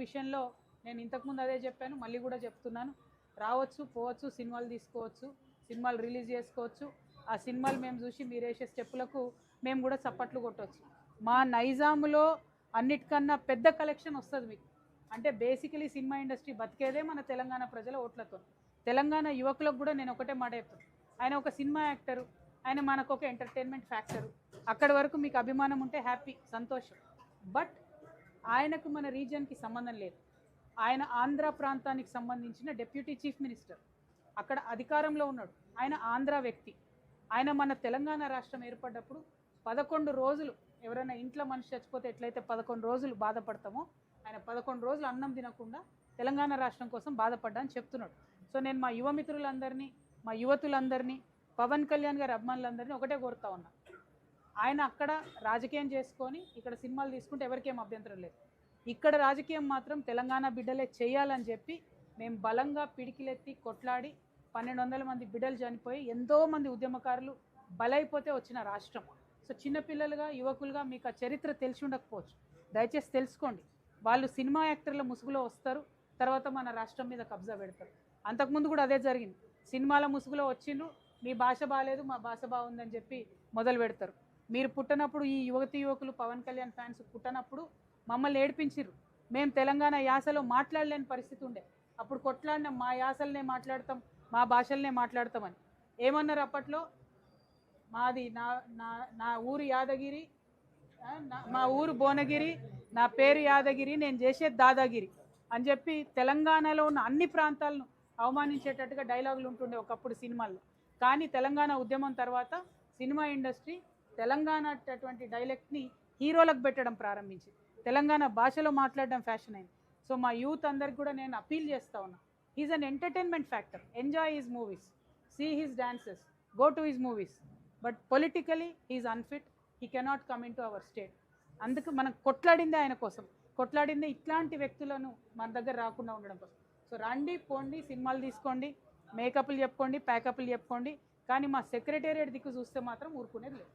విషయంలో నేను ఇంతకుముందు అదే చెప్పాను, మళ్ళీ కూడా చెప్తున్నాను. రావచ్చు, పోవచ్చు, సినిమాలు తీసుకోవచ్చు, సినిమాలు రిలీజ్ చేసుకోవచ్చు. ఆ సినిమాలు మేము చూసి మీరు వేసే స్టెప్పులకు మేము కూడా చప్పట్లు కొట్టవచ్చు. మా నైజాములో అన్నిటికన్నా పెద్ద కలెక్షన్ వస్తుంది మీకు. అంటే బేసికలీ సినిమా ఇండస్ట్రీ బతికేదే మన తెలంగాణ ప్రజల ఓట్లతో. తెలంగాణ యువకులకు కూడా నేను ఒకటే మాట చెప్తాను, ఆయన ఒక సినిమా యాక్టరు, ఆయన మనకు ఒక ఎంటర్టైన్మెంట్ ఫ్యాక్టరు. అక్కడి వరకు మీకు అభిమానం ఉంటే హ్యాపీ, సంతోషం. బట్ ఆయనకు మన రీజియన్కి సంబంధం లేదు. ఆయన ఆంధ్ర ప్రాంతానికి సంబంధించిన డిప్యూటీ చీఫ్ మినిస్టర్, అక్కడ అధికారంలో ఉన్నాడు. ఆయన ఆంధ్ర వ్యక్తి. ఆయన మన తెలంగాణ రాష్ట్రం ఏర్పడ్డప్పుడు 11 రోజులు, ఎవరైనా ఇంట్లో మనిషి చచ్చిపోతే ఎట్లయితే 11 రోజులు బాధపడతామో, ఆయన 11 రోజులు అన్నం తినకుండా తెలంగాణ రాష్ట్రం కోసం బాధపడ్డా అని చెప్తున్నాడు. సో నేను మా యువ మిత్రులందరినీ, మా యువతులందరినీ, పవన్ కళ్యాణ్ గారి అభిమానులందరినీ ఒకటే కోరుతా ఉన్నా, ఆయన అక్కడ రాజకీయం చేసుకొని ఇక్కడ సినిమాలు తీసుకుంటే ఎవరికేం అభ్యంతరం లేదు. ఇక్కడ రాజకీయం మాత్రం తెలంగాణ బిడ్డలే చేయాలని చెప్పి మేము బలంగా పిడికిలెత్తి కొట్లాడి 1200 మంది బిడ్డలు చనిపోయి ఎంతోమంది ఉద్యమకారులు బలైపోతే వచ్చిన రాష్ట్రం. సో చిన్నపిల్లలుగా, యువకులుగా మీకు ఆ చరిత్ర తెలిసి ఉండకపోవచ్చు, దయచేసి తెలుసుకోండి. వాళ్ళు సినిమా యాక్టర్ల ముసుగులో వస్తారు, తర్వాత మన రాష్ట్రం మీద కబ్జా పెడతారు. అంతకుముందు కూడా అదే జరిగింది. సినిమాల ముసుగులో వచ్చిండ్రు, మీ భాష బాగాలేదు, మా భాష బాగుందని చెప్పి మొదలు పెడతారు. మీరు పుట్టినప్పుడు, ఈ యువతి యువకులు పవన్ కళ్యాణ్ ఫ్యాన్స్ పుట్టినప్పుడు మమ్మల్ని ఏడిపించిర్రు. మేము తెలంగాణ యాసలో మాట్లాడలేని పరిస్థితి ఉండే. అప్పుడు కొట్లాడిన మా యాసలనే మాట్లాడతాం, మా భాషలనే మాట్లాడతామని ఏమన్నారు అప్పట్లో. మాది నా నా నా ఊరు యాదగిరి, మా ఊరు భువనగిరి, నా పేరు యాదగిరి, నేను చేసేది దాదాగిరి అని చెప్పి తెలంగాణలో ఉన్న అన్ని ప్రాంతాలను అవమానించేటట్టుగా డైలాగులు ఉంటుండే ఒకప్పుడు సినిమాల్లో. కానీ తెలంగాణ ఉద్యమం తర్వాత సినిమా ఇండస్ట్రీ తెలంగాణ అటువంటి డైలెక్ట్ని హీరోలకు పెట్టడం ప్రారంభించి తెలంగాణ భాషలో మాట్లాడడం ఫ్యాషన్ అయింది. సో మా యూత్ అందరికి కూడా నేను అపీల్ చేస్తా ఉన్నా, he's an entertainment factor, enjoy his movies, see his dances, go to his movies, but politically he's unfit, he cannot come in to our state. అందుకు మనం కొట్లాడిందే ఆయన కోసం, కొట్లాడిందే ఇట్లాంటి వ్యక్తులను మన దగ్గర రాకుండా ఉండడం కోసం. సో రండి, పోండి, సినిమాలు తీసుకోండి, మేకప్లు చెప్పుకోండి, ప్యాకప్లు చెప్పుకోండి, కానీ మా సెక్రటేరియట్ దిక్కు చూస్తే మాత్రం ఊరుకునేది లేదు.